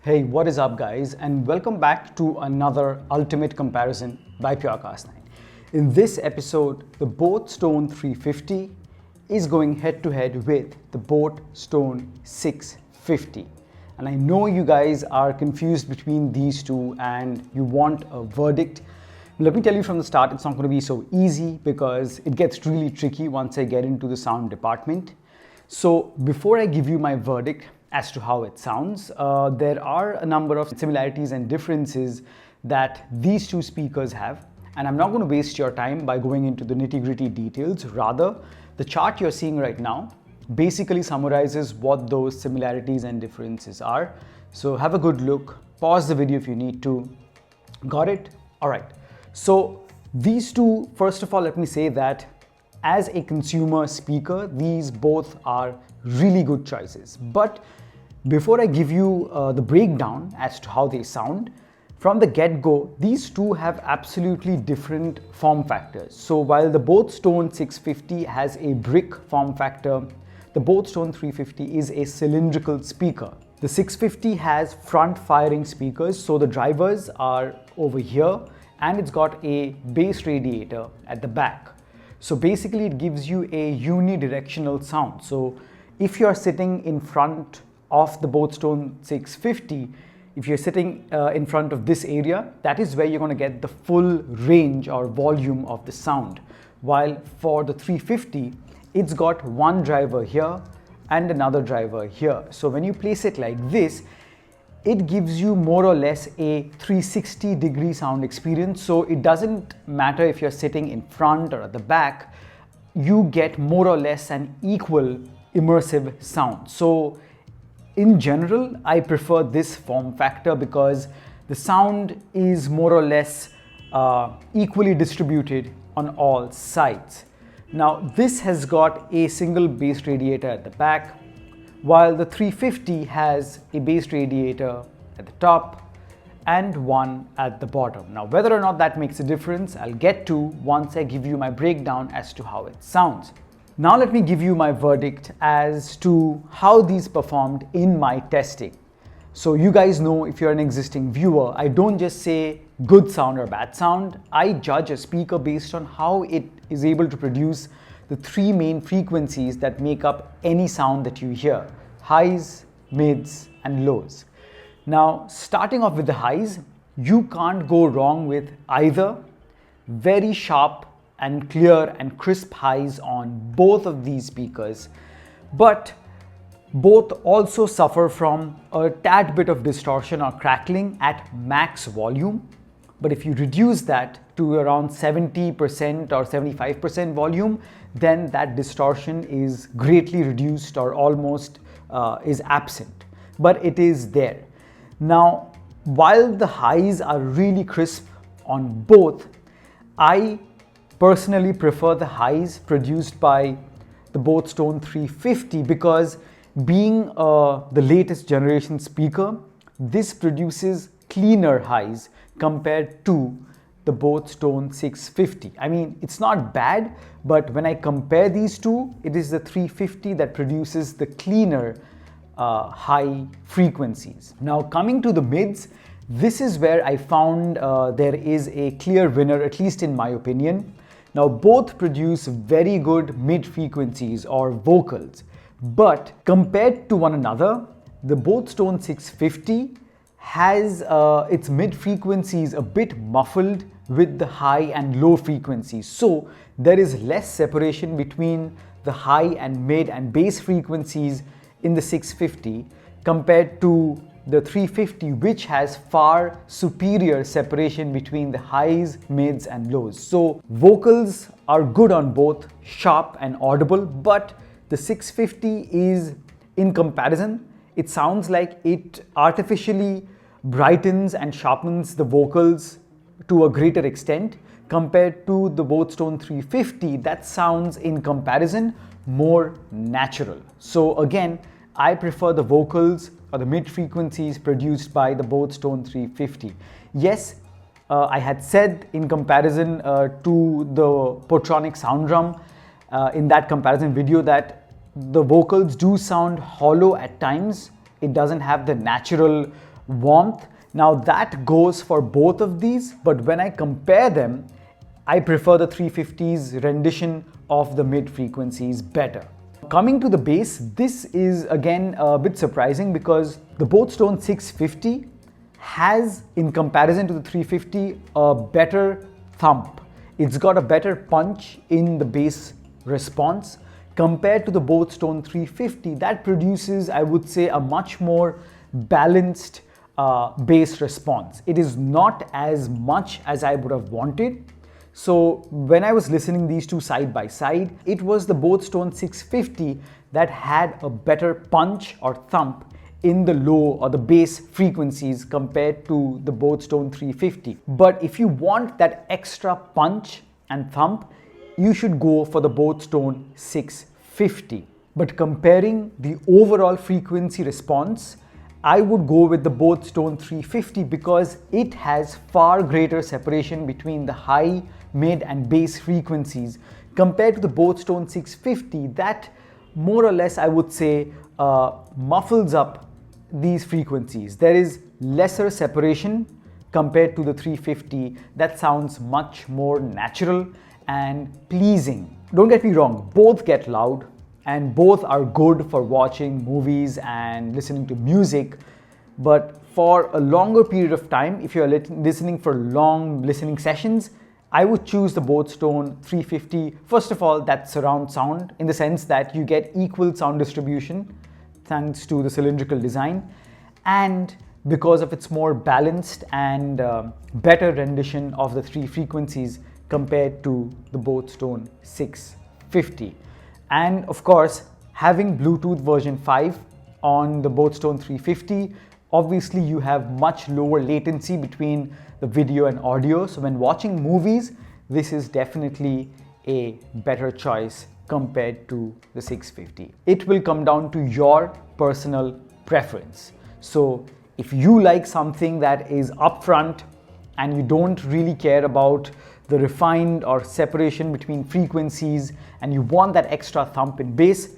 Hey, what is up guys, and welcome back to another ultimate comparison by Purecast9. In this episode, the Boat Stone 350 is going head to head with the Boat Stone 650. And I know you guys are confused between these two and you want a verdict. Let me tell you from the start, it's not going to be so easy because it gets really tricky once I get into the sound department. So before I give you my verdict as to how it sounds, there are a number of similarities and differences that these two speakers have, and I'm not going to waste your time by going into the nitty-gritty details. Rather, the chart you're seeing right now basically summarizes what those similarities and differences are. So have a good look, pause the video if you need to. Got it? All right. So these two, first of all, let me say that as a consumer speaker, these both are really good choices. But before I give you the breakdown as to how they sound, from the get-go, these two have absolutely different form factors. So while the Boat Stone 650 has a brick form factor, the Boat Stone 350 is a cylindrical speaker. The 650 has front-firing speakers, so the drivers are over here, and it's got a bass radiator at the back. So basically it gives you a unidirectional sound. So if you're sitting in front of the Boat Stone 650, if you're sitting in front of this area, that is where you're going to get the full range or volume of the sound. While for the 350, it's got one driver here and another driver here. So when you place it like this, it gives you more or less a 360-degree sound experience. So it doesn't matter if you're sitting in front or at the back, you get more or less an equal immersive sound. So in general, I prefer this form factor because the sound is more or less equally distributed on all sides. Now this has got a single bass radiator at the back, while the 350 has a bass radiator at the top and one at the bottom. Now whether or not that makes a difference, I'll get to once I give you my breakdown as to how it sounds. Now let me give you my verdict as to how these performed in my testing. So you guys know, if you're an existing viewer, I don't just say good sound or bad sound. I judge a speaker based on how it is able to produce the three main frequencies that make up any sound that you hear: highs, mids, and lows. Now, starting off with the highs, you can't go wrong with either. Very sharp and clear and crisp highs on both of these speakers, but both also suffer from a tad bit of distortion or crackling at max volume. But if you reduce that to around 70% or 75% volume, then that distortion is greatly reduced or almost is absent, but it is there. Now, while the highs are really crisp on both, I personally prefer the highs produced by the Boat Stone 350 because, being the latest generation speaker, this produces cleaner highs compared to the Boat Stone 650. I mean, it's not bad, but when I compare these two, it is the 350 that produces the cleaner high frequencies. Now coming to the mids, this is where I found there is a clear winner, at least in my opinion. Now both produce very good mid frequencies or vocals, but compared to one another, the Boat Stone 650 has its mid frequencies a bit muffled with the high and low frequencies. So there is less separation between the high and mid and bass frequencies in the 650 compared to the 350, which has far superior separation between the highs, mids, and lows. So vocals are good on both, sharp and audible, but the 650 is, in comparison, it sounds like it artificially brightens and sharpens the vocals to a greater extent compared to the Boat Stone 350 that sounds, in comparison, more natural. So again, I prefer the vocals or the mid frequencies produced by the Boat Stone 350. Yes, I had said in comparison to the Portronic Sound Drum in that comparison video that the vocals do sound hollow at times. It doesn't have the natural warmth. Now that goes for both of these, but when I compare them, I prefer the 350's rendition of the mid frequencies better. Coming to the bass, this is again a bit surprising because the Boat Stone 650 has, in comparison to the 350, a better thump. It's got a better punch in the bass response compared to the Boat Stone 350 that produces, I would say, a much more balanced bass response. It is not as much as I would have wanted. So when I was listening these two side by side, it was the Boat Stone 650 that had a better punch or thump in the low or the bass frequencies compared to the Boat Stone 350. But if you want that extra punch and thump, you should go for the Boat Stone 650. But comparing the overall frequency response, I would go with the Boat Stone 350 because it has far greater separation between the high, mid and bass frequencies compared to the Boat Stone 650 that more or less, I would say, muffles up these frequencies. There is lesser separation compared to the 350 that sounds much more natural and pleasing. Don't get me wrong, both get loud and both are good for watching movies and listening to music, but for a longer period of time, if you're listening for long listening sessions, I would choose the Boat Stone 350. First of all, that's surround sound in the sense that you get equal sound distribution thanks to the cylindrical design, and because of its more balanced and better rendition of the three frequencies compared to the Boat Stone 650. And of course, having Bluetooth version 5 on the Boat Stone 350, obviously you have much lower latency between the video and audio. So when watching movies, this is definitely a better choice compared to the 650. It will come down to your personal preference. So if you like something that is upfront and you don't really care about the refined or separation between frequencies and you want that extra thump in bass,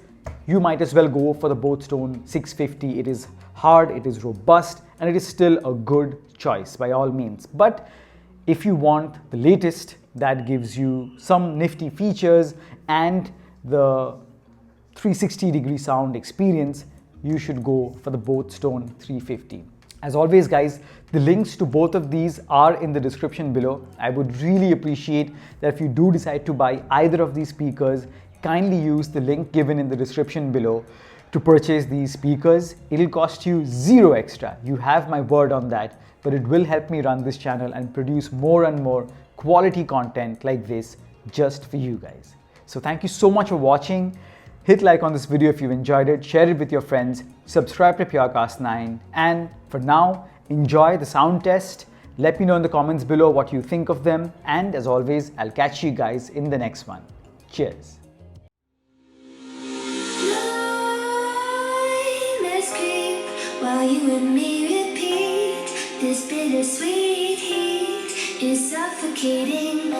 you might as well go for the Boat Stone 650. It is hard, it is robust, and it is still a good choice by all means. But if you want the latest that gives you some nifty features and the 360-degree sound experience, you should go for the Boat Stone 350. As always guys, the links to both of these are in the description below. I would really appreciate that if you do decide to buy either of these speakers, kindly use the link given in the description below to purchase these speakers. It'll cost you zero extra. You have my word on that, but it will help me run this channel and produce more and more quality content like this just for you guys. So thank you so much for watching. Hit like on this video if you've enjoyed it, share it with your friends, subscribe to Purecast 9, and for now, enjoy the sound test. Let me know in the comments below what you think of them, and as always, I'll catch you guys in the next one. Cheers. While you and me repeat, this bittersweet heat is suffocating.